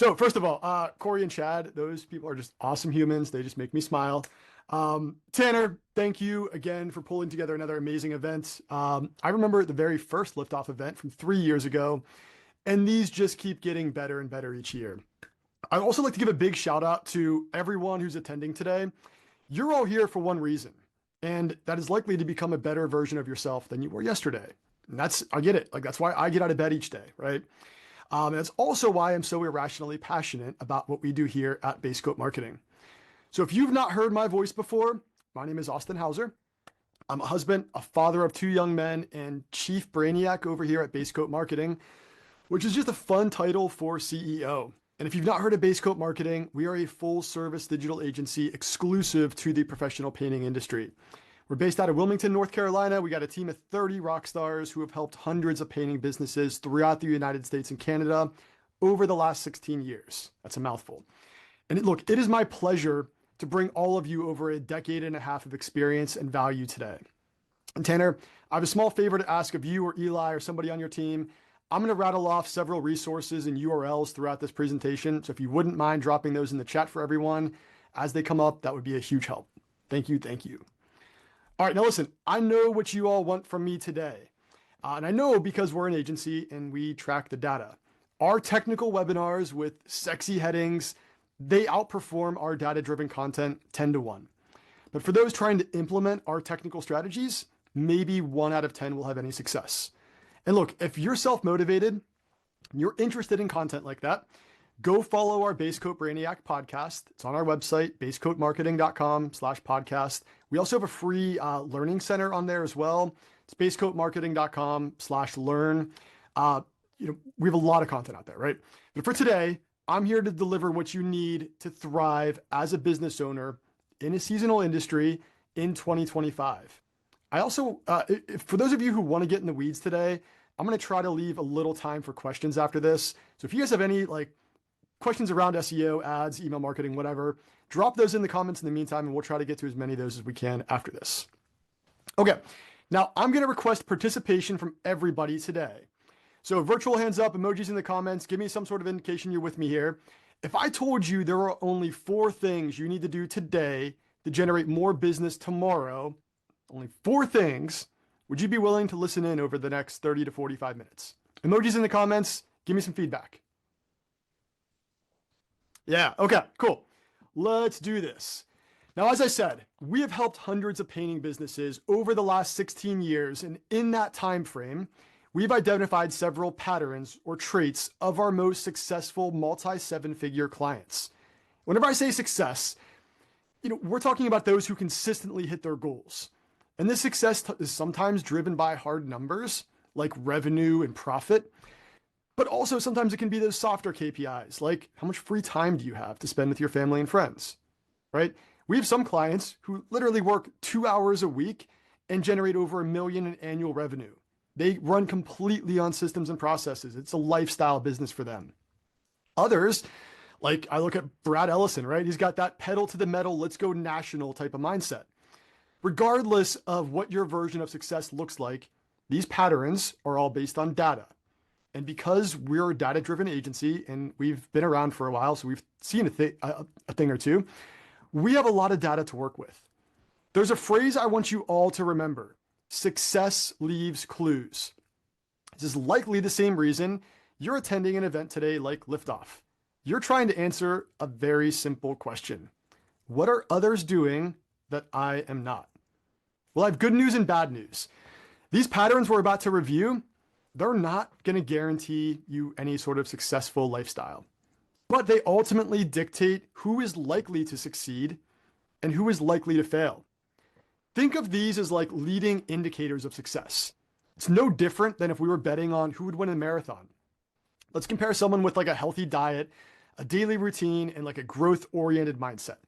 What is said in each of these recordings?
So first of all, Corey and Chad, those people are just awesome humans. They just make me smile. Tanner, thank you again for pulling together another amazing event. I remember the very first liftoff event from 3 years ago, and these just keep getting better and better each year. I'd also like to give a big shout out to everyone who's attending today. You're all here for one reason, and that is likely to become a better version of yourself than you were yesterday. And I get it. Like, that's why I get out of bed each day, right? And that's also why I'm so irrationally passionate about what we do here at Basecoat Marketing. So if you've not heard my voice before, my name is Austin Hauser. I'm a husband, a father of 2 young men, and chief brainiac over here at Basecoat Marketing, which is just a fun title for CEO. And if you've not heard of Basecoat Marketing, we are a full service digital agency exclusive to the professional painting industry. We're based out of Wilmington, North Carolina. We got a team of 30 rock stars who have helped hundreds of painting businesses throughout the United States and Canada over the last 16 years. That's a mouthful. And look, it is my pleasure to bring all of you over a decade and a half of experience and value today. And Tanner, I have a small favor to ask of you or Eli or somebody on your team. I'm going to rattle off several resources and URLs throughout this presentation. So if you wouldn't mind dropping those in the chat for everyone as they come up, that would be a huge help. Thank you. Thank you. All right, now listen, I know what you all want from me today. And I know because we're an agency and we track the data. Our technical webinars with sexy headings, they outperform our data-driven content 10 to 1. But for those trying to implement our technical strategies, maybe 1 out of 10 will have any success. And look, if you're self-motivated, you're interested in content like that, go follow our Basecoat Brainiac podcast. It's on our website, basecoatmarketing.com/podcast. We also have a free learning center on there as well. It's basecoatmarketing.com/learn. We have a lot of content out there, right? But for today, I'm here to deliver what you need to thrive as a business owner in a seasonal industry in 2025. I also, for those of you who want to get in the weeds today, I'm going to try to leave a little time for questions after this. So if you guys have any questions around SEO, ads, email marketing, whatever, drop those in the comments in the meantime, and we'll try to get to as many of those as we can after this. Okay, now I'm going to request participation from everybody today. So virtual hands up, emojis in the comments, give me some sort of indication you're with me here. If I told you there are only 4 things you need to do today to generate more business tomorrow, only 4 things, would you be willing to listen in over the next 30 to 45 minutes? Emojis in the comments, give me some feedback. Yeah, okay, cool. Let's do this. Now, as I said, we have helped hundreds of painting businesses over the last 16 years, and in that time frame, we've identified several patterns or traits of our most successful multi-7-figure clients. Whenever I say success, we're talking about those who consistently hit their goals. And this success is sometimes driven by hard numbers like revenue and profit, but also sometimes it can be those softer KPIs, like how much free time do you have to spend with your family and friends, right? We have some clients who literally work 2 hours a week and generate over $1 million in annual revenue. They run completely on systems and processes. It's a lifestyle business for them. Others, like I look at Brad Ellison, right? He's got that pedal to the metal, let's go national type of mindset. Regardless of what your version of success looks like, these patterns are all based on data. And because we're a data-driven agency and we've been around for a while, so we've seen a thing or two, we have a lot of data to work with. There's a phrase I want you all to remember: success leaves clues. This is likely the same reason you're attending an event today like Liftoff. You're trying to answer a very simple question. What are others doing that I am not? Well, I have good news and bad news. These patterns we're about to review, they're not going to guarantee you any sort of successful lifestyle, but they ultimately dictate who is likely to succeed and who is likely to fail. Think of these as like leading indicators of success. It's no different than if we were betting on who would win a marathon. Let's compare someone with like a healthy diet, a daily routine, and like a growth-oriented mindset.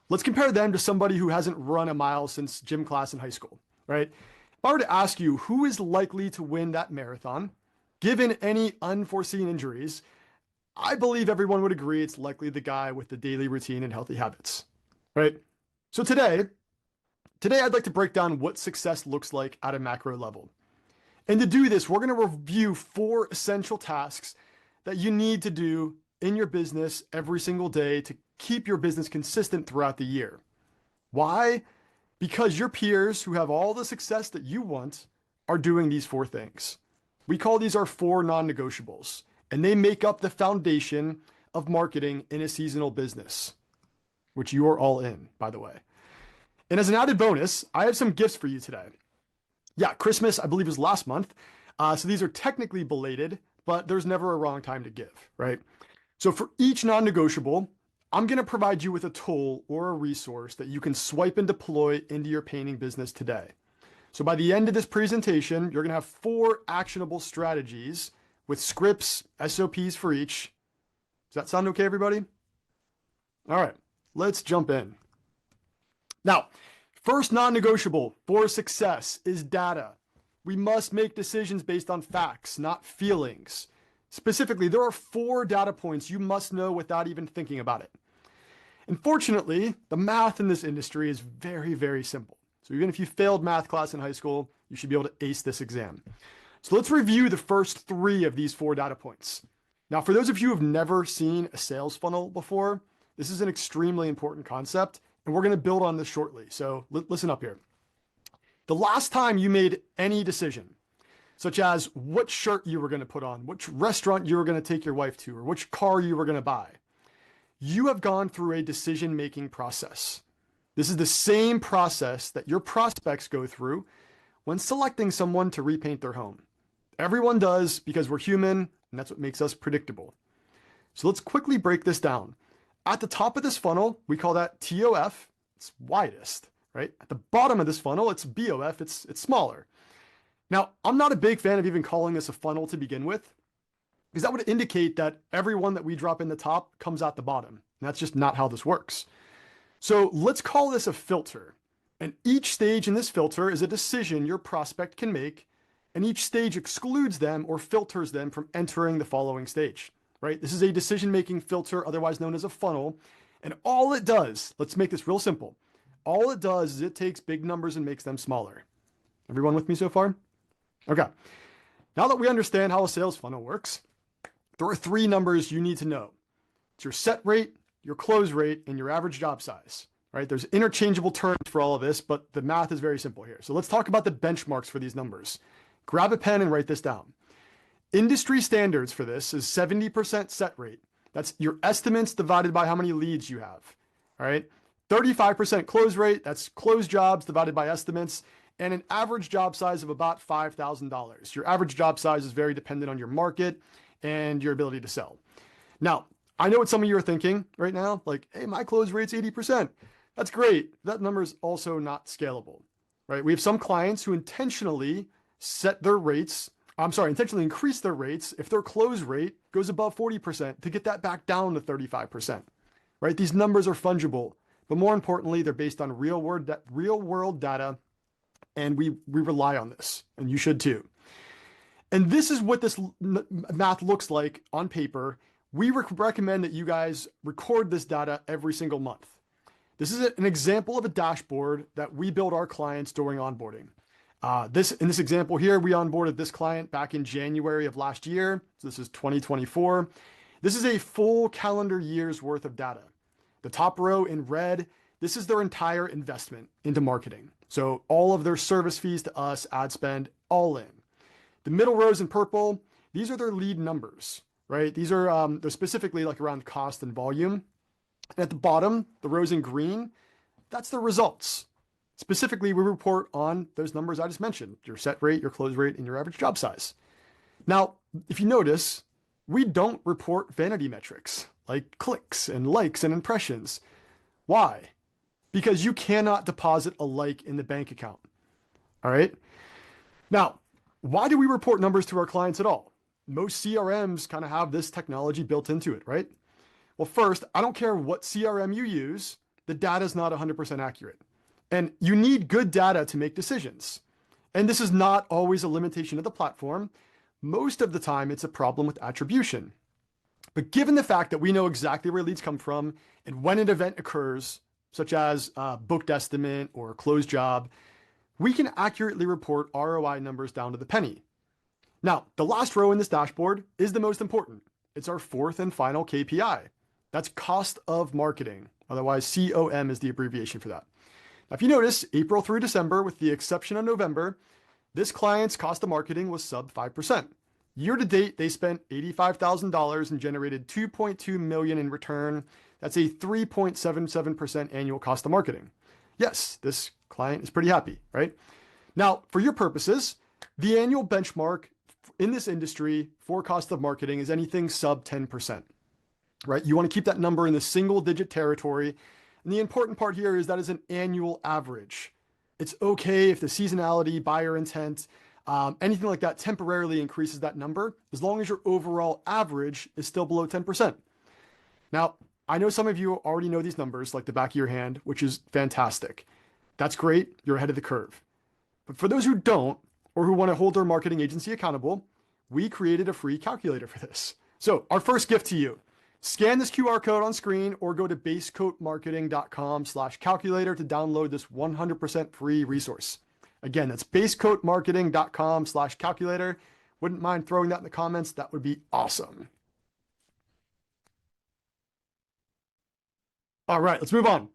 Let's compare them to somebody who hasn't run a mile since gym class in high school, right? If I were to ask you who is likely to win that marathon, given any unforeseen injuries, I believe everyone would agree it's likely the guy with the daily routine and healthy habits, right? So today I'd like to break down what success looks like at a macro level. And to do this, we're going to review 4 essential tasks that you need to do in your business every single day to keep your business consistent throughout the year. Why? Because your peers who have all the success that you want are doing these 4 things. We call these our 4 non-negotiables, and they make up the foundation of marketing in a seasonal business, which you are all in, by the way. And as an added bonus, I have some gifts for you today. Yeah, Christmas, I believe, was last month. So these are technically belated, but there's never a wrong time to give, right? So for each non-negotiable, I'm going to provide you with a tool or a resource that you can swipe and deploy into your painting business today. So by the end of this presentation, you're going to have 4 actionable strategies with scripts, SOPs for each. Does that sound okay, everybody? All right, let's jump in. Now, first non-negotiable for success is data. We must make decisions based on facts, not feelings. Specifically, there are 4 data points you must know without even thinking about it. Unfortunately, the math in this industry is very, very simple. So even if you failed math class in high school, you should be able to ace this exam. So let's review the first 3 of these 4 data points. Now, for those of you who have never seen a sales funnel before, this is an extremely important concept, and we're going to build on this shortly. So listen up here. The last time you made any decision, such as what shirt you were going to put on, which restaurant you were going to take your wife to, or which car you were going to buy, you have gone through a decision-making process. This is the same process that your prospects go through when selecting someone to repaint their home. Everyone does because we're human, and that's what makes us predictable. So let's quickly break this down. At the top of this funnel, we call that TOF, it's widest, right? At the bottom of this funnel, it's BOF, it's smaller. Now, I'm not a big fan of even calling this a funnel to begin with, because that would indicate that everyone that we drop in the top comes out the bottom. And that's just not how this works. So let's call this a filter. And each stage in this filter is a decision your prospect can make, and each stage excludes them or filters them from entering the following stage, right? This is a decision-making filter, otherwise known as a funnel. And all it does, let's make this real simple. All it does is it takes big numbers and makes them smaller. Everyone with me so far? Okay. Now that we understand how a sales funnel works, there are 3 numbers you need to know. It's your set rate, your close rate, and your average job size, right? There's interchangeable terms for all of this, but the math is very simple here. So let's talk about the benchmarks for these numbers. Grab a pen and write this down. Industry standards for this is 70% set rate. That's your estimates divided by how many leads you have, all right? 35% close rate, that's closed jobs divided by estimates, and an average job size of about $5,000. Your average job size is very dependent on your market and your ability to sell. Now, I know what some of you are thinking right now, like, hey, my close rate's 80%. That's great. That number is also not scalable, right? We have some clients who intentionally intentionally increase their rates if their close rate goes above 40% to get that back down to 35%, right? These numbers are fungible, but more importantly, they're based on real world data, and we rely on this, and you should too. And this is what this math looks like on paper. We recommend that you guys record this data every single month. This is an example of a dashboard that we build our clients during onboarding. In this example here, we onboarded this client back in January of last year. So this is 2024. This is a full calendar year's worth of data. The top row in red, this is their entire investment into marketing. So all of their service fees to us, ad spend, all in. The middle rows in purple, these are their lead numbers, right? These are they're specifically like around cost and volume. And at the bottom, the rows in green, that's the results. Specifically, we report on those numbers I just mentioned, your set rate, your close rate, and your average job size. Now, if you notice, we don't report vanity metrics like clicks and likes and impressions. Why? Because you cannot deposit a like in the bank account. All right. Now, why do we report numbers to our clients at all? Most CRMs kind of have this technology built into it, right? Well, first, I don't care what CRM you use, the data is not 100% accurate. And you need good data to make decisions. And this is not always a limitation of the platform. Most of the time, it's a problem with attribution. But given the fact that we know exactly where leads come from and when an event occurs, such as a booked estimate or a closed job, we can accurately report ROI numbers down to the penny. Now, the last row in this dashboard is the most important. It's our fourth and final KPI. That's cost of marketing. Otherwise, COM is the abbreviation for that. Now, if you notice, April through December, with the exception of November, this client's cost of marketing was sub 5%. Year to date, they spent $85,000 and generated $2.2 million in return. That's a 3.77% annual cost of marketing. Yes, this client is pretty happy, right? Now, for your purposes, the annual benchmark in this industry for cost of marketing is anything sub 10%, right? You want to keep that number in the single digit territory. And the important part here is that is an annual average. It's okay if the seasonality, buyer intent, anything like that temporarily increases that number, as long as your overall average is still below 10%. Now, I know some of you already know these numbers like the back of your hand, which is fantastic. That's great. You're ahead of the curve. But for those who don't, or who want to hold their marketing agency accountable, we created a free calculator for this. So our first gift to you, scan this QR code on screen or go to basecoatmarketing.com/calculator to download this 100% free resource. Again, that's basecoatmarketing.com/calculator. Wouldn't mind throwing that in the comments. That would be awesome. All right, let's move on.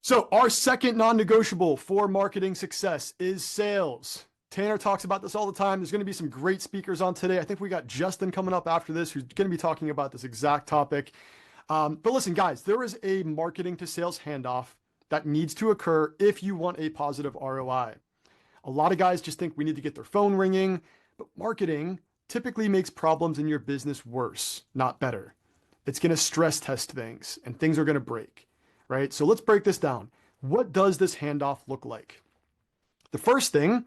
So our second non-negotiable for marketing success is sales. Tanner talks about this all the time. There's going to be some great speakers on today. I think we got Justin coming up after this, who's going to be talking about this exact topic. But listen, guys, there is a marketing to sales handoff that needs to occur if you want a positive ROI. A lot of guys just think we need to get their phone ringing, but marketing typically makes problems in your business worse, not better. It's going to stress test things and things are going to break, right? So let's break this down. What does this handoff look like? The first thing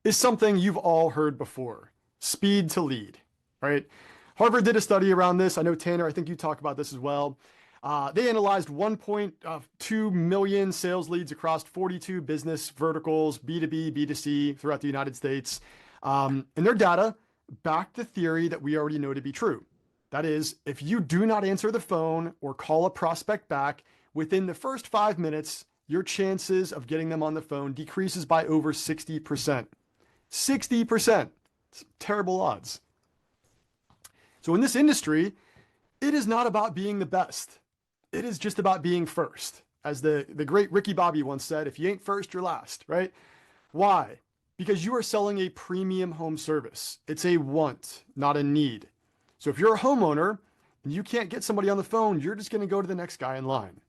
is something you've all heard before: speed to lead, right? Harvard did a study around this. I know, Tanner, I think you talk about this as well. They analyzed 1.2 million sales leads across 42 business verticals, B2B, B2C, throughout the United States. And their data backed the theory that we already know to be true. That is, if you do not answer the phone or call a prospect back within the first 5 minutes, your chances of getting them on the phone decreases by over 60%. 60%. It's terrible odds. So in this industry, it is not about being the best. It is just about being first. As the great Ricky Bobby once said, if you ain't first, you're last, right? Why? Because you are selling a premium home service. It's a want, not a need. So if you're a homeowner and you can't get somebody on the phone, you're just going to go to the next guy in line.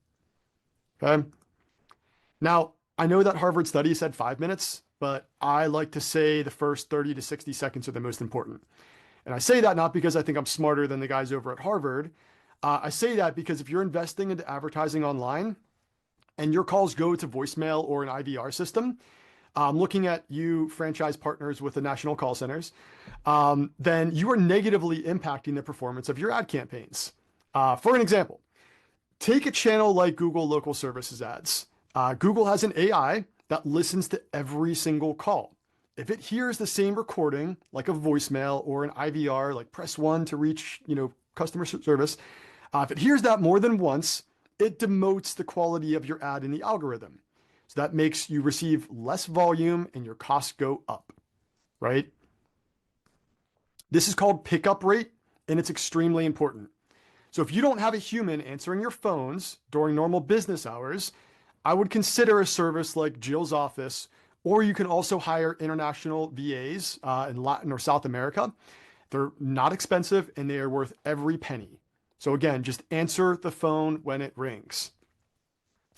Okay? Now, I know that Harvard study said 5 minutes, but I like to say the first 30 to 60 seconds are the most important. And I say that not because I think I'm smarter than the guys over at Harvard. I say that because if you're investing into advertising online and your calls go to voicemail or an IVR system, looking at you franchise partners with the national call centers, then you are negatively impacting the performance of your ad campaigns. For an example, take a channel like Google Local Services ads. Google has an AI that listens to every single call. If it hears the same recording, like a voicemail or an IVR, like press 1 to reach, customer service, if it hears that more than once, it demotes the quality of your ad in the algorithm. So that makes you receive less volume and your costs go up, right? This is called pickup rate, and it's extremely important. So if you don't have a human answering your phones during normal business hours, I would consider a service like Jill's Office, or you can also hire international VAs in Latin or South America. They're not expensive and they are worth every penny. So again, just answer the phone when it rings.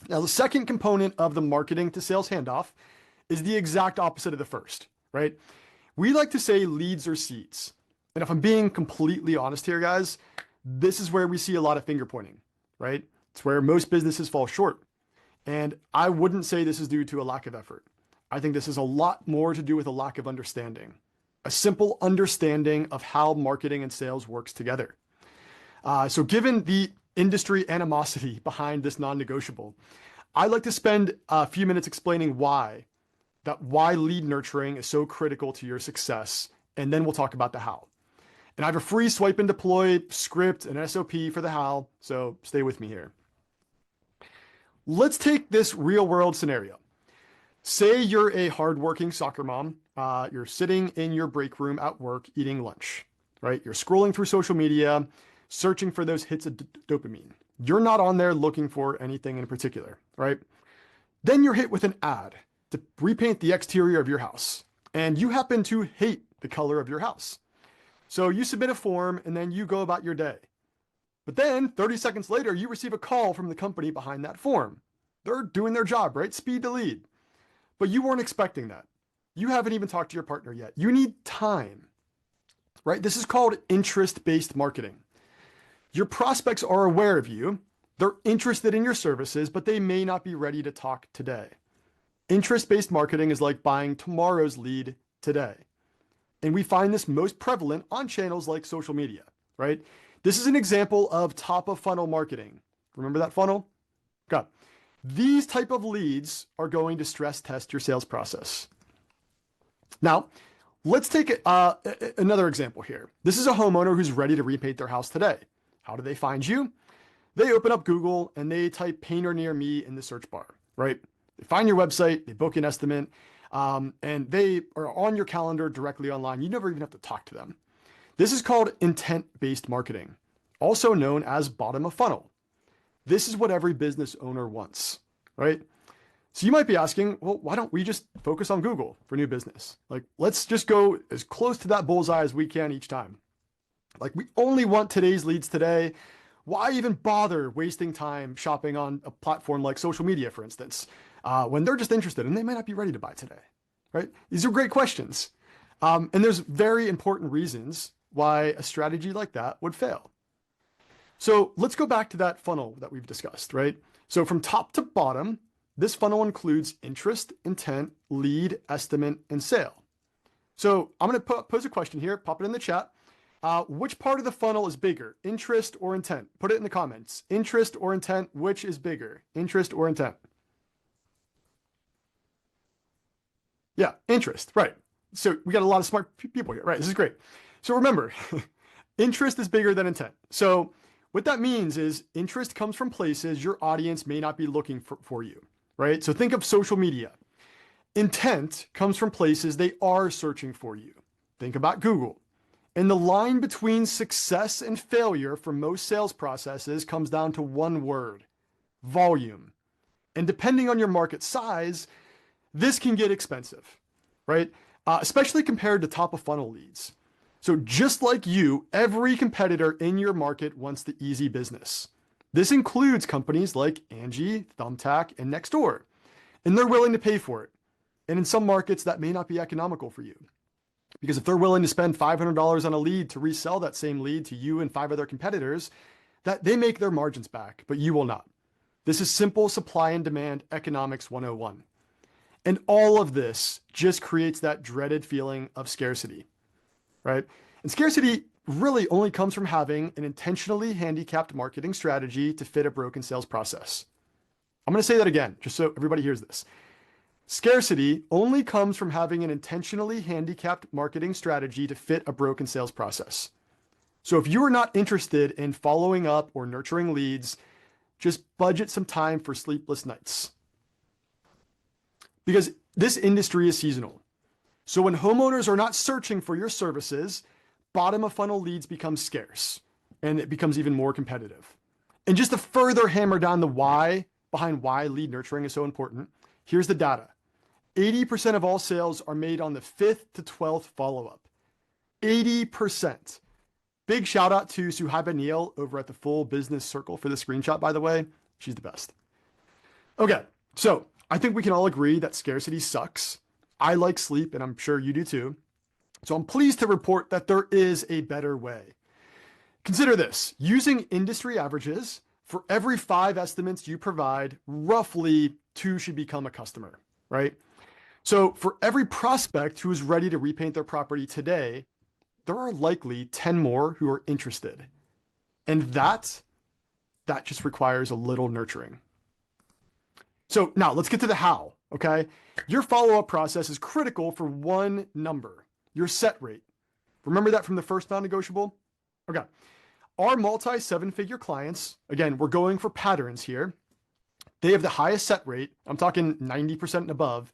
Now, the second component of the marketing to sales handoff is the exact opposite of the first, right? We like to say leads or seeds. And if I'm being completely honest here, guys, this is where we see a lot of finger pointing, right? It's where most businesses fall short. And I wouldn't say this is due to a lack of effort. I think this is a lot more to do with a lack of understanding, a simple understanding of how marketing and sales works together. So given the industry animosity behind this non-negotiable, I'd like to spend a few minutes explaining why lead nurturing is so critical to your success. And then we'll talk about the how. And I have a free swipe and deploy script and SOP for the how. So stay with me here. Let's take this real world scenario. Say you're a hardworking soccer mom. You're sitting in your break room at work eating lunch, right? You're scrolling through social media. searching for those hits of dopamine. You're not on there looking for anything in particular, right? Then you're hit with an ad to repaint the exterior of your house, and you happen to hate the color of your house. So you submit a form and then you go about your day. But then 30 seconds later, you receive a call from the company behind that form. They're doing their job, right? Speed to lead. But you weren't expecting that. You haven't even talked to your partner yet. You need time, right? This is called interest-based marketing. Your prospects are aware of you. They're interested in your services, but they may not be ready to talk today. Interest-based marketing is like buying tomorrow's lead today. And we find this most prevalent on channels like social media, right? This is an example of top of funnel marketing. Remember that funnel? Okay. These type of leads are going to stress test your sales process. Now, let's take another example here. This is a homeowner who's ready to repaint their house today. How do they find you? They open up Google and they type painter near me in the search bar, right? They find your website, they book an estimate, and they are on your calendar directly online. You never even have to talk to them. This is called intent-based marketing, also known as bottom of funnel. This is what every business owner wants, right? So you might be asking, well, why don't we just focus on Google for new business? Like, let's just go as close to that bullseye as we can each time. Like, we only want today's leads today. Why even bother wasting time shopping on a platform like social media, for instance, when they're just interested and they might not be ready to buy today, right? These are great questions. And there's very important reasons why a strategy like that would fail. So let's go back to that funnel that we've discussed, right? So from top to bottom, this funnel includes interest, intent, lead, estimate, and sale. So I'm going to pose a question here, pop it in the chat. Which part of the funnel is bigger, interest or intent? Put it in the comments. Interest or intent, which is bigger, interest or intent? Yeah, interest, right. So we got a lot of smart people here, right? This is great. So remember, interest is bigger than intent. So what that means is interest comes from places your audience may not be looking for you, right? So think of social media. Intent comes from places they are searching for you. Think about Google. And the line between success and failure for most sales processes comes down to one word: volume. And depending on your market size, this can get expensive, right? Especially compared to top of funnel leads. So just like you, every competitor in your market wants the easy business. This includes companies like Angie, Thumbtack, and Nextdoor, and they're willing to pay for it. And in some markets, that may not be economical for you. Because if they're willing to spend $500 on a lead to resell that same lead to you and 5 other competitors, that they make their margins back, but you will not. This is simple supply and demand economics 101. And all of this just creates that dreaded feeling of scarcity, right? And scarcity really only comes from having an intentionally handicapped marketing strategy to fit a broken sales process. I'm going to say that again, just so everybody hears this. Scarcity only comes from having an intentionally handicapped marketing strategy to fit a broken sales process. So if you are not interested in following up or nurturing leads, just budget some time for sleepless nights. Because this industry is seasonal. So when homeowners are not searching for your services, bottom of funnel leads become scarce and it becomes even more competitive. And just to further hammer down the why behind why lead nurturing is so important, here's the data. 80% of all sales are made on the 5th to 12th follow-up. 80%. Big shout out to Suhaiba Neal over at the Full Business Circle for the screenshot, by the way. She's the best. Okay, so I think we can all agree that scarcity sucks. I like sleep, and I'm sure you do too. So I'm pleased to report that there is a better way. Consider this. Using industry averages, for every 5 estimates you provide, roughly 2 should become a customer, right? So for every prospect who is ready to repaint their property today, there are likely 10 more who are interested. And that just requires a little nurturing. So now let's get to the how, okay? Your follow-up process is critical for one number, your set rate. Remember that from the first non-negotiable? Okay. Our multi-7-figure clients, again, we're going for patterns here. They have the highest set rate. I'm talking 90% and above,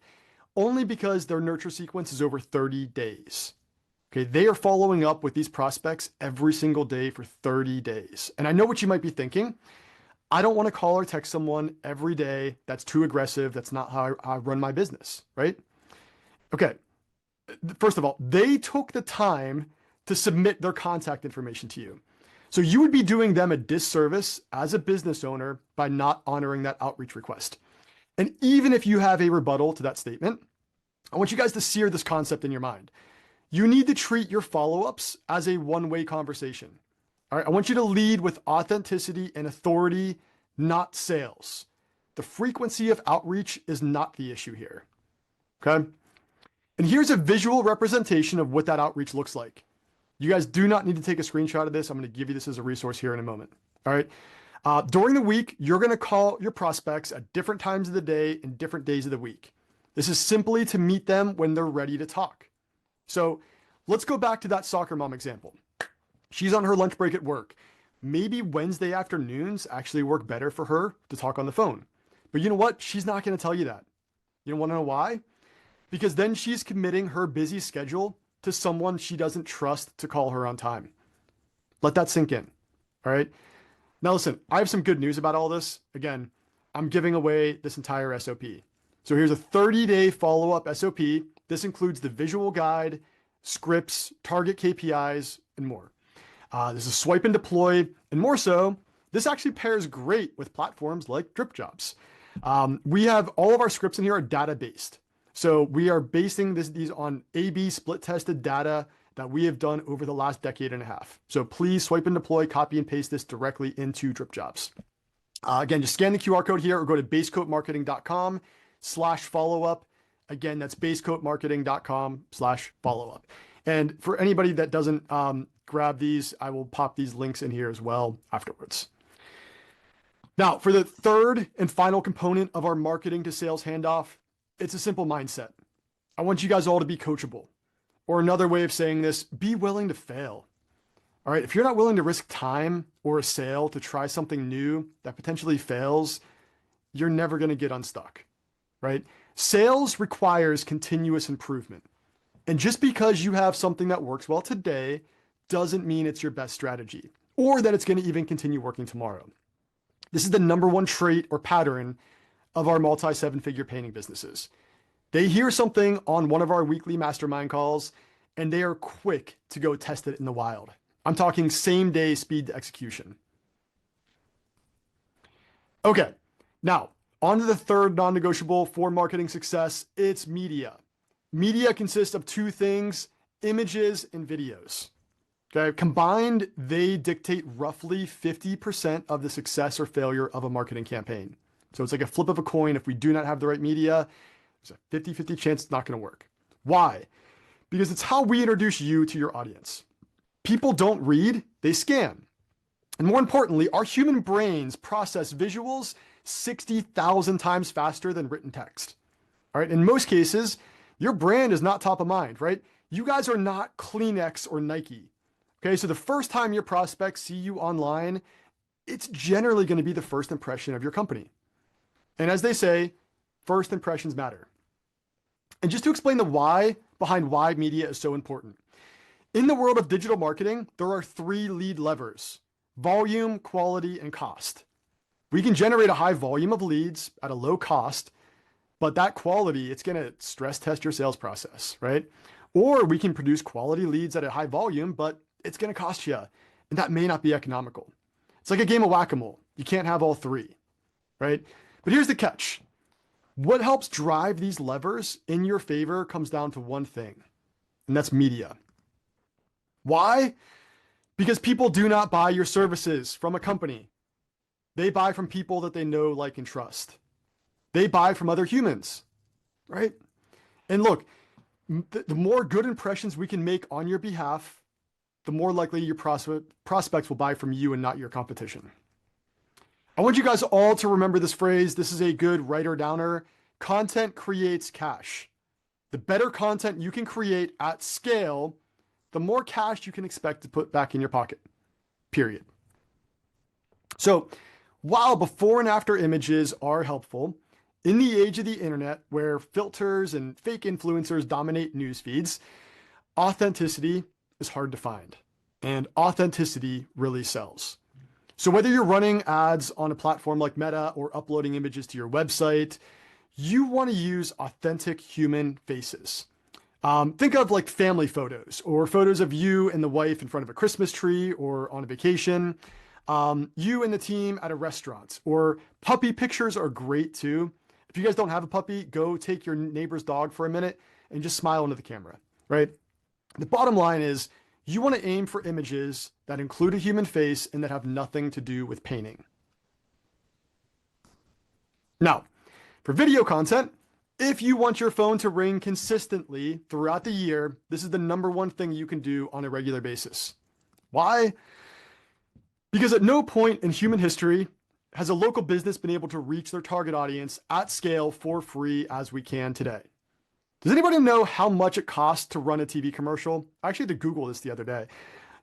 only because their nurture sequence is over 30 days. Okay, they are following up with these prospects every single day for 30 days. And I know what you might be thinking. I don't want to call or text someone every day. That's too aggressive. That's not how I run my business, right? Okay, first of all, they took the time to submit their contact information to you. So you would be doing them a disservice as a business owner by not honoring that outreach request. And even if you have a rebuttal to that statement, I want you guys to sear this concept in your mind. You need to treat your follow-ups as a one-way conversation. All right, I want you to lead with authenticity and authority, not sales. The frequency of outreach is not the issue here. Okay? And here's a visual representation of what that outreach looks like. You guys do not need to take a screenshot of this. I'm going to give you this as a resource here in a moment. All right. During the week, you're going to call your prospects at different times of the day and different days of the week. This is simply to meet them when they're ready to talk. So let's go back to that soccer mom example. She's on her lunch break at work. Maybe Wednesday afternoons actually work better for her to talk on the phone. But you know what? She's not going to tell you that. You want to know why? Because then she's committing her busy schedule to someone she doesn't trust to call her on time. Let that sink in. All right. Now listen, I have some good news about all this. Again, I'm giving away this entire SOP. So here's a 30-day follow-up SOP. This includes the visual guide, scripts, target KPIs, and more. This is swipe and deploy, and more so, this actually pairs great with platforms like Drip Jobs. We have all of our scripts in here are data-based. So we are basing these on A/B split tested data that we have done over the last decade and a half. So please swipe and deploy, copy and paste this directly into Drip Jobs. Again, just scan the QR code here or go to basecoatmarketing.com/follow-up. Again, that's basecoatmarketing.com/follow-up. And for anybody that doesn't grab these, I will pop these links in here as well afterwards. Now, for the third and final component of our marketing to sales handoff, it's a simple mindset. I want you guys all to be coachable. Or another way of saying this, be willing to fail. All right, if you're not willing to risk time or a sale to try something new that potentially fails, you're never going to get unstuck, right? Sales requires continuous improvement. And just because you have something that works well today doesn't mean it's your best strategy or that it's going to even continue working tomorrow. This is the number one trait or pattern of our multi-seven-figure painting businesses. They hear something on one of our weekly mastermind calls and they are quick to go test it in the wild. I'm talking same day speed to execution. Okay, now on to the third non-negotiable for marketing success. It's media. Media consists of two things, images and videos. Okay, combined, they dictate roughly 50% of the success or failure of a marketing campaign. So it's like a flip of a coin. If we do not have the right media, there's a 50-50 chance it's not going to work. Why? Because it's how we introduce you to your audience. People don't read, they scan. And more importantly, our human brains process visuals 60,000 times faster than written text. All right, in most cases, your brand is not top of mind, right? You guys are not Kleenex or Nike. Okay, so the first time your prospects see you online, it's generally going to be the first impression of your company. And as they say, first impressions matter. And just to explain the why behind why media is so important. In the world of digital marketing, there are three lead levers: volume, quality, and cost. We can generate a high volume of leads at a low cost, but that quality, it's going to stress test your sales process, right? Or we can produce quality leads at a high volume, but it's going to cost you, and that may not be economical. It's like a game of whack-a-mole. You can't have all three, right? But here's the catch. What helps drive these levers in your favor comes down to one thing, and that's media. Why? Because people do not buy your services from a company. They buy from people that they know, like, and trust. They buy from other humans, right? And look, the more good impressions we can make on your behalf, the more likely your prospects will buy from you and not your competition. I want you guys all to remember this phrase. This is a good writer-downer. Content creates cash. The better content you can create at scale, the more cash you can expect to put back in your pocket, period. So while before and after images are helpful, in the age of the internet where filters and fake influencers dominate news feeds, authenticity is hard to find, and authenticity really sells. So whether you're running ads on a platform like Meta or uploading images to your website, you want to use authentic human faces. Think of like family photos or photos of you and the wife in front of a Christmas tree or on a vacation, you and the team at a restaurant, or puppy pictures are great too. If you guys don't have a puppy, go take your neighbor's dog for a minute and just smile into the camera, right? The bottom line is you want to aim for images that include a human face and that have nothing to do with painting. Now, for video content, if you want your phone to ring consistently throughout the year, this is the number one thing you can do on a regular basis. Why? Because at no point in human history has a local business been able to reach their target audience at scale for free as we can today. Does anybody know how much it costs to run a TV commercial? I actually had to Google this the other day.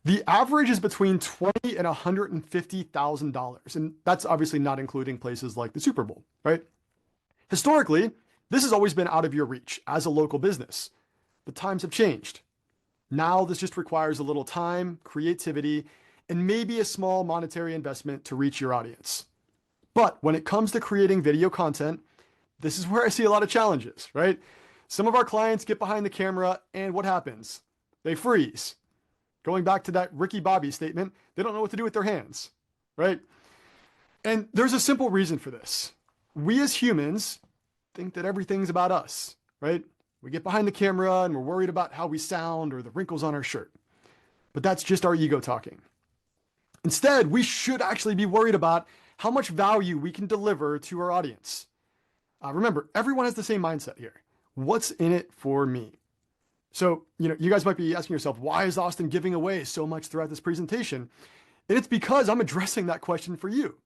The average is between $20,000 and $150,000. And that's obviously not including places like the Super Bowl, right? Historically, this has always been out of your reach as a local business, but times have changed. Now this just requires a little time, creativity, and maybe a small monetary investment to reach your audience. But when it comes to creating video content, this is where I see a lot of challenges, right? Some of our clients get behind the camera and what happens? They freeze. Going back to that Ricky Bobby statement, they don't know what to do with their hands, right? And there's a simple reason for this. We as humans think that everything's about us, right? We get behind the camera and we're worried about how we sound or the wrinkles on our shirt. But that's just our ego talking. Instead, we should actually be worried about how much value we can deliver to our audience. Remember, everyone has the same mindset here. What's in it for me? So, you guys might be asking yourself, why is Austin giving away so much throughout this presentation? And it's because I'm addressing that question for you,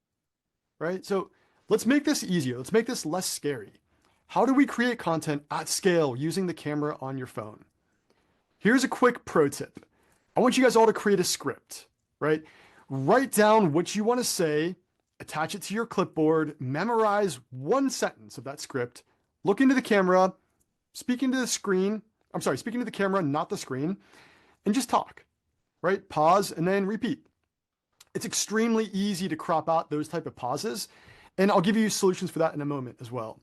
right? So let's make this easier. Let's make this less scary. How do we create content at scale using the camera on your phone? Here's a quick pro tip. I want you guys all to create a script, right? Write down what you want to say, attach it to your clipboard, memorize one sentence of that script, look into the camera, speak into the camera, not the screen, and just talk, right? Pause and then repeat. It's extremely easy to crop out those type of pauses, and I'll give you solutions for that in a moment as well.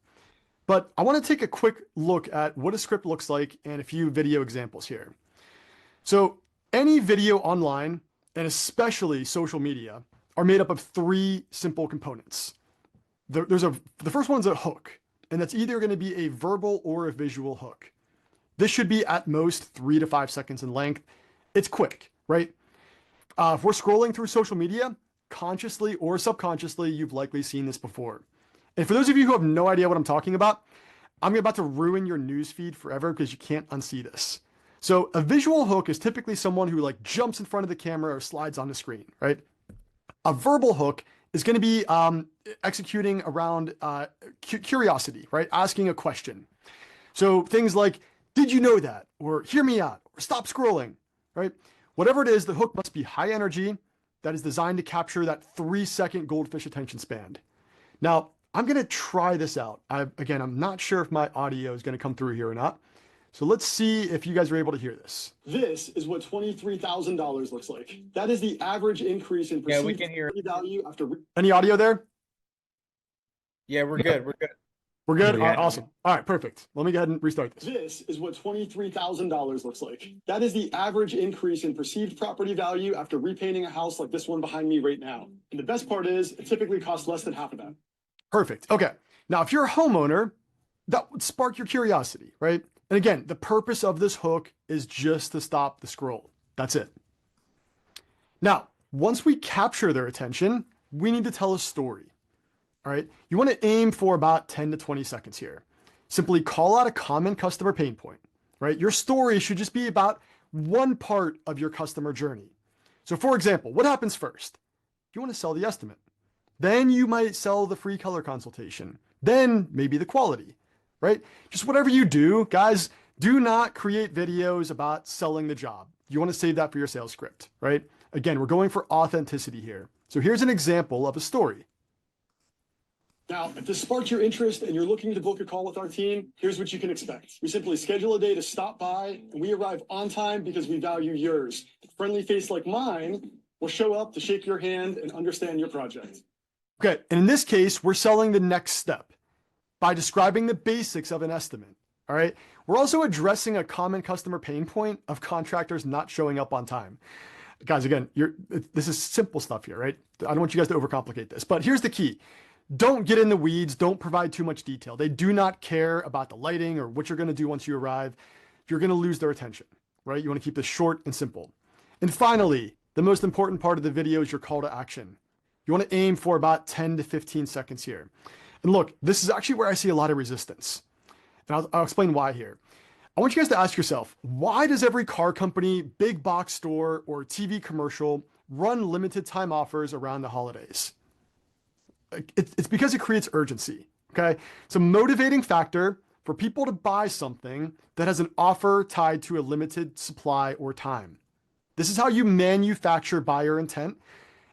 But I want to take a quick look at what a script looks like and a few video examples here. So any video online, and especially social media, are made up of three simple components. The first one's a hook, and that's either going to be a verbal or a visual hook. This should be at most 3 to 5 seconds in length. It's quick, right? If we're scrolling through social media, consciously or subconsciously, you've likely seen this before. And for those of you who have no idea what I'm talking about, I'm about to ruin your newsfeed forever because you can't unsee this. So a visual hook is typically someone who jumps in front of the camera or slides on the screen, right? A verbal hook is going to be executing around curiosity, right? Asking a question. So things like, did you know that? Or hear me out, or stop scrolling, right? Whatever it is, the hook must be high energy that is designed to capture that 3-second goldfish attention span. Now, I'm going to try this out. Again, I'm not sure if my audio is going to come through here or not. So let's see if you guys are able to hear this. This is what $23,000 looks like. That is the average increase in perceived we can hear value after. Any audio there? Yeah, we're good. We're good. We're good? Yeah. All right, awesome. All right, perfect. Let me go ahead and restart this. This is what $23,000 looks like. That is the average increase in perceived property value after repainting a house like this one behind me right now. And the best part is it typically costs less than half of that. Perfect. Okay. Now, if you're a homeowner, that would spark your curiosity, right? And again, the purpose of this hook is just to stop the scroll. That's it. Now, once we capture their attention, we need to tell a story. All right. You want to aim for about 10 to 20 seconds here. Simply call out a common customer pain point, right? Your story should just be about one part of your customer journey. So for example, what happens first? You want to sell the estimate. Then you might sell the free color consultation. Then maybe the quality, right? Just whatever you do, guys, do not create videos about selling the job. You want to save that for your sales script, right? Again, we're going for authenticity here. So here's an example of a story. Now, if this sparked your interest and you're looking to book a call with our team, here's what you can expect. We simply schedule a day to stop by, and we arrive on time because we value yours. A friendly face like mine will show up to shake your hand and understand your project. Okay, and in this case, we're selling the next step by describing the basics of an estimate. All right. We're also addressing a common customer pain point of contractors not showing up on time. Guys, again, this is simple stuff here, right? I don't want you guys to overcomplicate this, but here's the key. Don't get in the weeds. Don't provide too much detail. They do not care about the lighting or what you're going to do once you arrive. You're going to lose their attention, right? You want to keep this short and simple. And finally, the most important part of the video is your call to action. You want to aim for about 10 to 15 seconds here. And look, this is actually where I see a lot of resistance. And I'll explain why here. I want you guys to ask yourself, why does every car company, big box store, or TV commercial run limited time offers around the holidays? It's because it creates urgency, okay? It's a motivating factor for people to buy something that has an offer tied to a limited supply or time. This is how you manufacture buyer intent,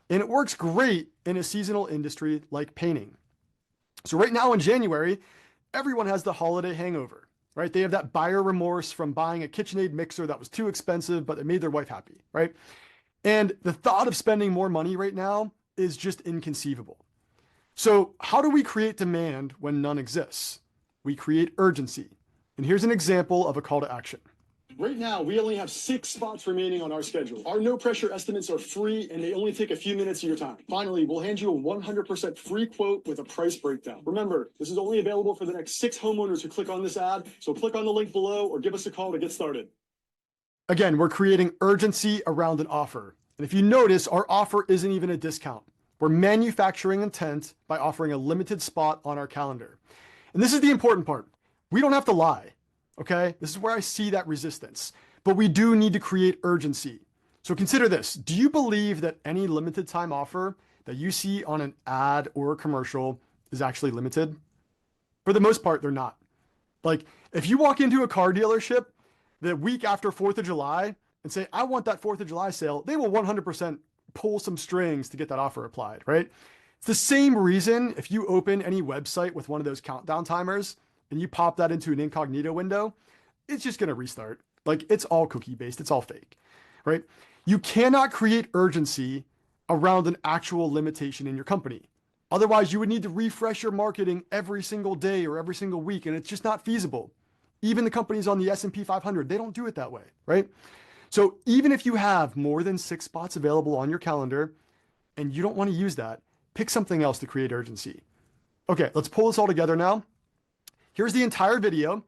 and it works great in a seasonal industry like painting. So right now in January, everyone has the holiday hangover, right? They have that buyer remorse from buying a KitchenAid mixer that was too expensive, but it made their wife happy, right? And the thought of spending more money right now is just inconceivable. So how do we create demand when none exists? We create urgency. And here's an example of a call to action. Right now, we only have 6 spots remaining on our schedule. Our no pressure estimates are free and they only take a few minutes of your time. Finally, we'll hand you a 100% free quote with a price breakdown. Remember, this is only available for the next 6 homeowners who click on this ad, so click on the link below or give us a call to get started. Again, we're creating urgency around an offer. And if you notice, our offer isn't even a discount. We're manufacturing intent by offering a limited spot on our calendar. And this is the important part. We don't have to lie. Okay, this is where I see that resistance, but we do need to create urgency. So consider this. Do you believe that any limited time offer that you see on an ad or a commercial is actually limited? For the most part, they're not. Like if you walk into a car dealership the week after 4th of July and say, I want that 4th of July sale, they will 100% pull some strings to get that offer applied, right? It's the same reason if you open any website with one of those countdown timers and you pop that into an incognito window, it's just going to restart. Like it's all cookie based. It's all fake, right? You cannot create urgency around an actual limitation in your company. Otherwise, you would need to refresh your marketing every single day or every single week, and it's just not feasible. Even the companies on the S&P 500, they don't do it that way, right? So even if you have more than 6 spots available on your calendar and you don't want to use that, pick something else to create urgency. Okay, let's pull this all together now. Here's the entire video,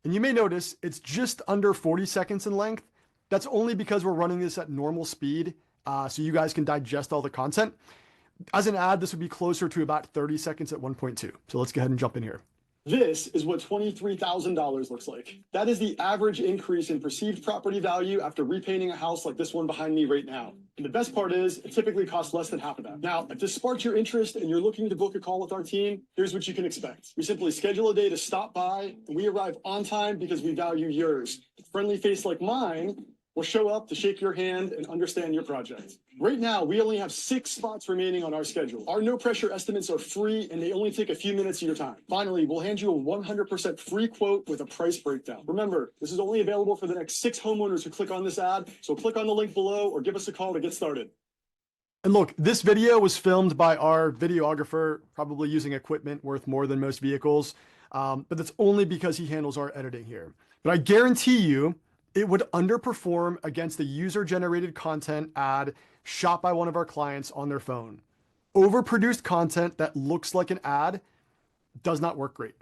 and you may notice it's just under 40 seconds in length. That's only because we're running this at normal speed, so you guys can digest all the content. As an ad, this would be closer to about 30 seconds at 1.2. So let's go ahead and jump in here. This is what $23,000 looks like. That is the average increase in perceived property value after repainting a house like this one behind me right now. And the best part is it typically costs less than half of that. Now, if this sparked your interest and you're looking to book a call with our team, here's what you can expect. We simply schedule a day to stop by, and we arrive on time because we value yours. A friendly face like mine will show up to shake your hand and understand your project. Right now, we only have 6 spots remaining on our schedule. Our no pressure estimates are free and they only take a few minutes of your time. Finally, we'll hand you a 100% free quote with a price breakdown. Remember, this is only available for the next 6 homeowners who click on this ad, so click on the link below or give us a call to get started. And look, this video was filmed by our videographer, probably using equipment worth more than most vehicles, but that's only because he handles our editing here. But I guarantee you, it would underperform against the user-generated content ad shot by one of our clients on their phone. Overproduced content that looks like an ad does not work great.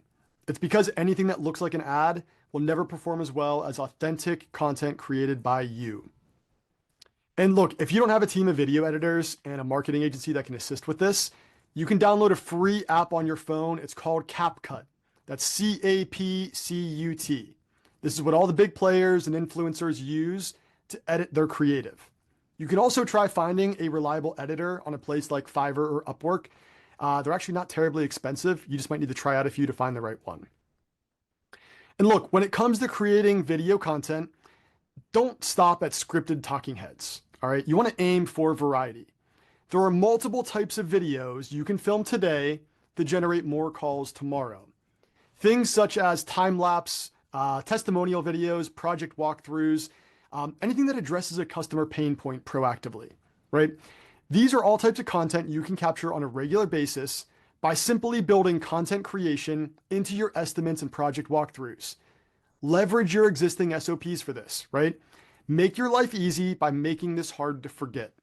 It's because anything that looks like an ad will never perform as well as authentic content created by you. And look, if you don't have a team of video editors and a marketing agency that can assist with this, you can download a free app on your phone. It's called CapCut. That's CAPCUT. This is what all the big players and influencers use to edit their creative. You can also try finding a reliable editor on a place like Fiverr or Upwork. They're actually not terribly expensive. You just might need to try out a few to find the right one. And look, when it comes to creating video content, don't stop at scripted talking heads. All right, you want to aim for variety. There are multiple types of videos you can film today to generate more calls tomorrow. Things such as time-lapse, testimonial videos, project walkthroughs, anything that addresses a customer pain point proactively, right? These are all types of content you can capture on a regular basis by simply building content creation into your estimates and project walkthroughs. Leverage your existing SOPs for this, right? Make your life easy by making this hard to forget.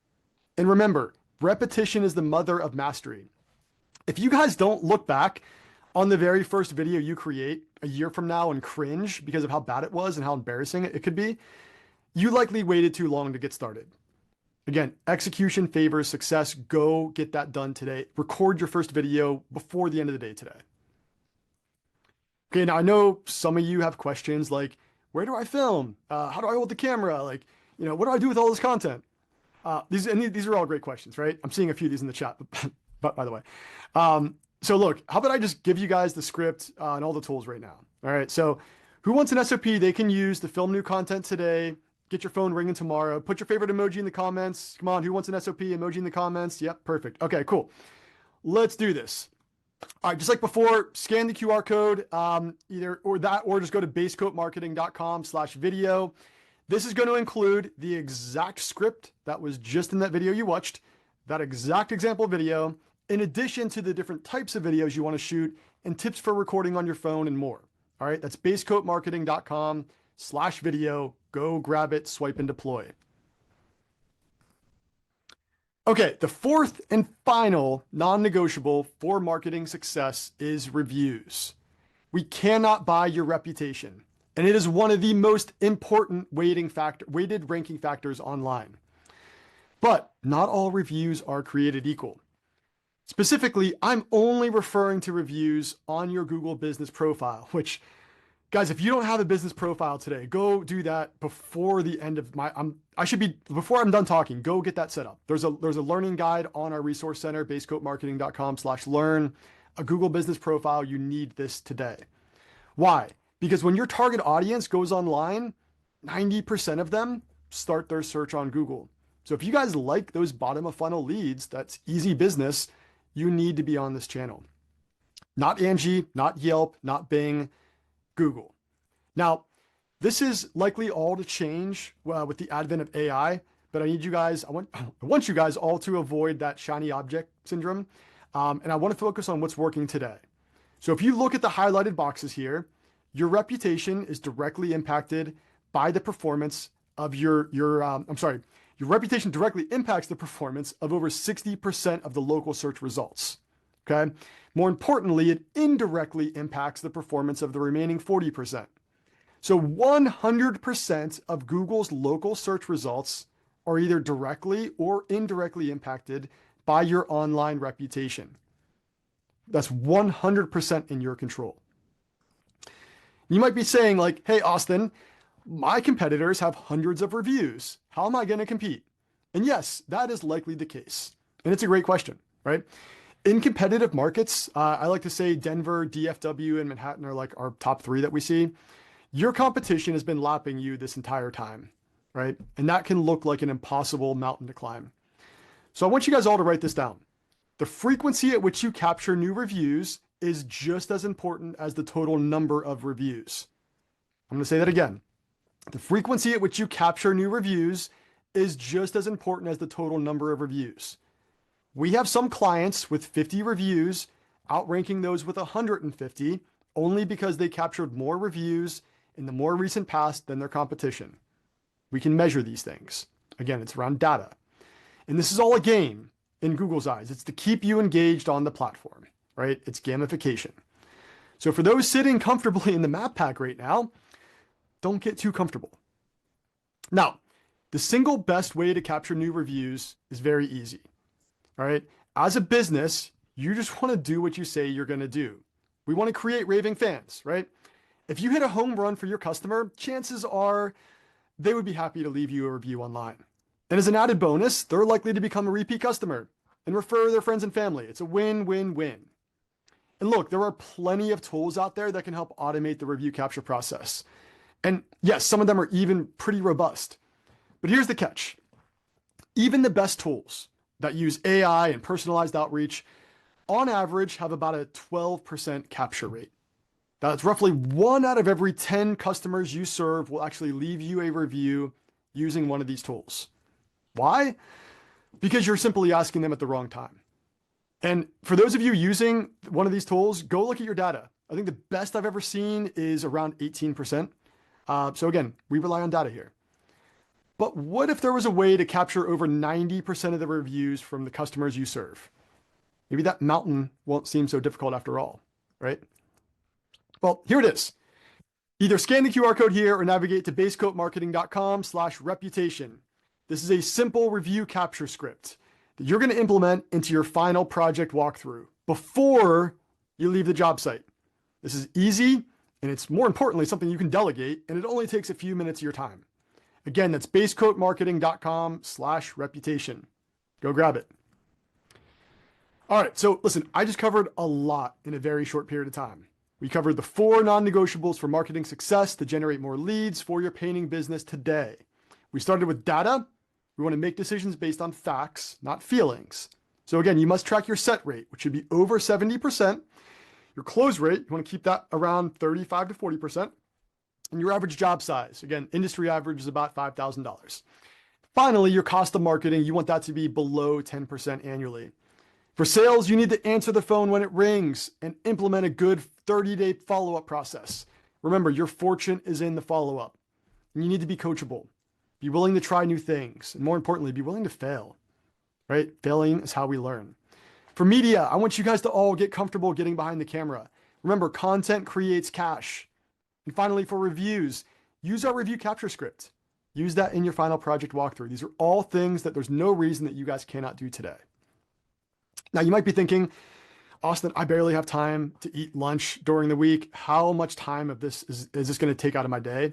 And remember, repetition is the mother of mastery. If you guys don't look back on the very first video you create a year from now and cringe because of how bad it was and how embarrassing it could be, you likely waited too long to get started. Again, execution favors success. Go get that done today. Record your first video before the end of the day today. Okay, now I know some of you have questions like, where do I film? How do I hold the camera? Like, what do I do with all this content? These are all great questions, right? I'm seeing a few of these in the chat, but by the way. So look, how about I just give you guys the script and all the tools right now? All right, so who wants an SOP they can use to film new content today? Get your phone ringing tomorrow. Put your favorite emoji in the comments. Come on, who wants an SOP emoji in the comments? Yep, perfect. Okay, cool. Let's do this. All right, just like before, scan the QR code, or just go to basecoatmarketing.com/video. This is going to include the exact script that was just in that video you watched, that exact example video, in addition to the different types of videos you want to shoot and tips for recording on your phone and more. All right, that's basecoatmarketing.com/video. Go grab it, swipe and deploy. Okay, the fourth and final non-negotiable for marketing success is reviews. We cannot buy your reputation, and it is one of the most important weighted ranking factors online. But not all reviews are created equal. Specifically, I'm only referring to reviews on your Google business profile, which, guys, if you don't have a business profile today, go do that before the end of before I'm done talking, go get that set up. There's a learning guide on our resource center, basecoatmarketing.com/learn, a Google business profile. You need this today. Why? Because when your target audience goes online, 90% of them start their search on Google. So if you guys like those bottom of funnel leads, that's easy business, you need to be on this channel. Not Angie, not Yelp, not Bing, Google. Now, this is likely all to change with the advent of AI, but I want you guys all to avoid that shiny object syndrome, and I want to focus on what's working today. So if you look at the highlighted boxes here, your reputation is directly impacted by the performance of your reputation directly impacts the performance of over 60% of the local search results. Okay. More importantly, it indirectly impacts the performance of the remaining 40%. So 100% of Google's local search results are either directly or indirectly impacted by your online reputation. That's 100% in your control. You might be saying like, hey, Austin, my competitors have hundreds of reviews. How am I going to compete? And yes, that is likely the case. And it's a great question, right? In competitive markets, I like to say Denver, DFW, and Manhattan are like our top three that we see. Your competition has been lapping you this entire time, right? And that can look like an impossible mountain to climb. So I want you guys all to write this down. The frequency at which you capture new reviews is just as important as the total number of reviews. I'm going to say that again. The frequency at which you capture new reviews is just as important as the total number of reviews. We have some clients with 50 reviews outranking those with 150 only because they captured more reviews in the more recent past than their competition. We can measure these things. Again, it's around data. And this is all a game in Google's eyes. It's to keep you engaged on the platform, right? It's gamification. So for those sitting comfortably in the map pack right now, don't get too comfortable. Now, the single best way to capture new reviews is very easy. All right. As a business, you just want to do what you say you're going to do. We want to create raving fans, right? If you hit a home run for your customer, chances are they would be happy to leave you a review online. And as an added bonus, they're likely to become a repeat customer and refer their friends and family. It's a win-win-win. And look, there are plenty of tools out there that can help automate the review capture process. And yes, some of them are even pretty robust. But here's the catch. Even the best tools that use AI and personalized outreach on average, have about a 12% capture rate. That's roughly 1 out of every 10 customers you serve will actually leave you a review using one of these tools. Why? Because you're simply asking them at the wrong time. And for those of you using one of these tools, go look at your data. I think the best I've ever seen is around 18%. So again, we rely on data here. But what if there was a way to capture over 90% of the reviews from the customers you serve? Maybe that mountain won't seem so difficult after all, right? Well, here it is. Either scan the QR code here or navigate to basecoatmarketing.com/reputation. This is a simple review capture script that you're going to implement into your final project walkthrough before you leave the job site. This is easy, and it's more importantly something you can delegate, and it only takes a few minutes of your time. Again, that's basecoatmarketing.com/reputation. Go grab it. All right, so listen, I just covered a lot in a very short period of time. We covered the 4 non-negotiables for marketing success to generate more leads for your painting business today. We started with data. We want to make decisions based on facts, not feelings. So again, you must track your set rate, which should be over 70%. Your close rate, you want to keep that around 35 to 40%. And your average job size, again, industry average is about $5,000. Finally, your cost of marketing, you want that to be below 10% annually. For sales, you need to answer the phone when it rings and implement a good 30-day follow-up process. Remember, your fortune is in the follow-up. And you need to be coachable. Be willing to try new things. And more importantly, be willing to fail, right? Failing is how we learn. For media, I want you guys to all get comfortable getting behind the camera. Remember, content creates cash. And finally, for reviews, use our review capture script. Use that in your final project walkthrough. These are all things that there's no reason that you guys cannot do today. Now, you might be thinking, Austin, I barely have time to eat lunch during the week. How much time of this is this going to take out of my day?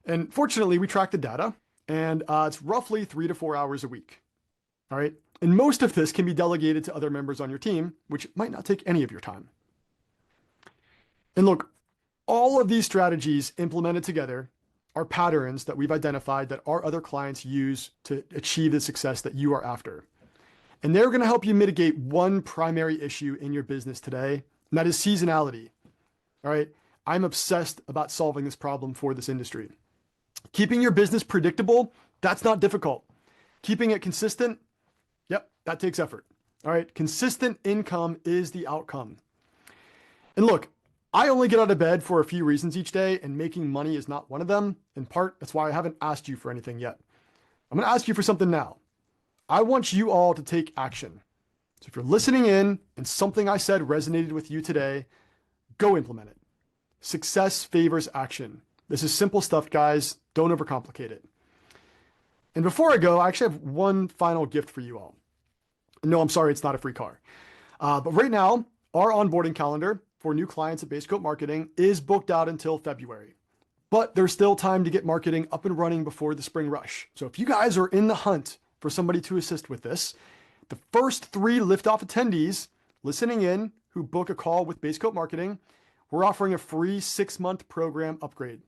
And fortunately, we track the data, and it's roughly 3 to 4 hours a week. All right. And most of this can be delegated to other members on your team, which might not take any of your time. And look, all of these strategies implemented together are patterns that we've identified that our other clients use to achieve the success that you are after. And they're going to help you mitigate one primary issue in your business today, and that is seasonality. All right. I'm obsessed about solving this problem for this industry. Keeping your business predictable, that's not difficult. Keeping it consistent, yep, that takes effort. All right. Consistent income is the outcome. And look, I only get out of bed for a few reasons each day, and making money is not one of them. In part, that's why I haven't asked you for anything yet. I'm going to ask you for something now. I want you all to take action. So if you're listening in and something I said resonated with you today, go implement it. Success favors action. This is simple stuff, guys. Don't overcomplicate it. And before I go, I actually have one final gift for you all. No, I'm sorry, it's not a free car. But right now, our onboarding calendar for new clients at Basecoat Marketing is booked out until February. But there's still time to get marketing up and running before the spring rush. So if you guys are in the hunt for somebody to assist with this, the first 3 liftoff attendees listening in who book a call with Basecoat Marketing, we're offering a free 6-month program upgrade.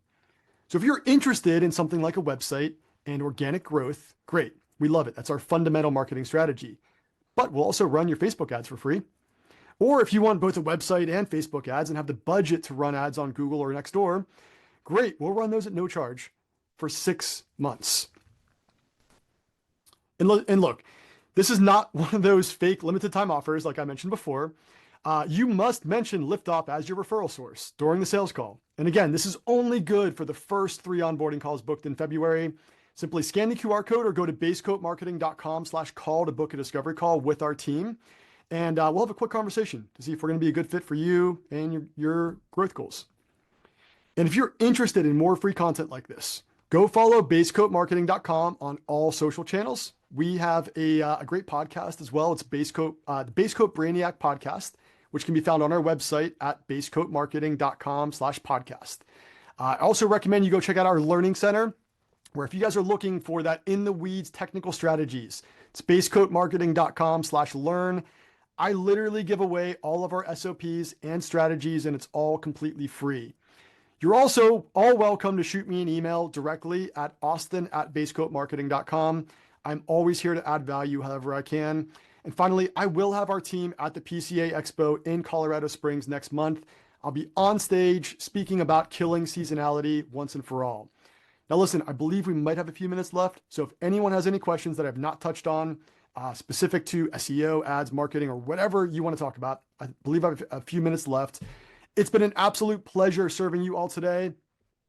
So if you're interested in something like a website and organic growth, great. We love it. That's our fundamental marketing strategy. But we'll also run your Facebook ads for free. Or if you want both a website and Facebook ads and have the budget to run ads on Google or Nextdoor, great. We'll run those at no charge for 6 months. And look, this is not one of those fake limited time offers like I mentioned before. You must mention Liftoff as your referral source during the sales call. And again, this is only good for the first 3 onboarding calls booked in February. Simply scan the QR code or go to basecoatmarketing.com/call to book a discovery call with our team. And we'll have a quick conversation to see if we're going to be a good fit for you and your growth goals. And if you're interested in more free content like this, go follow basecoatmarketing.com on all social channels. We have a great podcast as well. It's the Basecoat Brainiac podcast, which can be found on our website at basecoatmarketing.com/podcast. I also recommend you go check out our learning center, where if you guys are looking for that in the weeds technical strategies, it's basecoatmarketing.com/learn. I literally give away all of our SOPs and strategies, and it's all completely free. You're also all welcome to shoot me an email directly at austin@basecoatmarketing.com. I'm always here to add value however I can. And finally, I will have our team at the PCA Expo in Colorado Springs next month. I'll be on stage speaking about killing seasonality once and for all. Now, listen, I believe we might have a few minutes left. So if anyone has any questions that I've not touched on, specific to SEO, ads, marketing, or whatever you want to talk about, I believe I have a few minutes left. It's been an absolute pleasure serving you all today.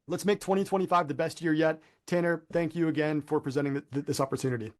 Let's make 2025 the best year yet. Tanner, thank you again for presenting this opportunity.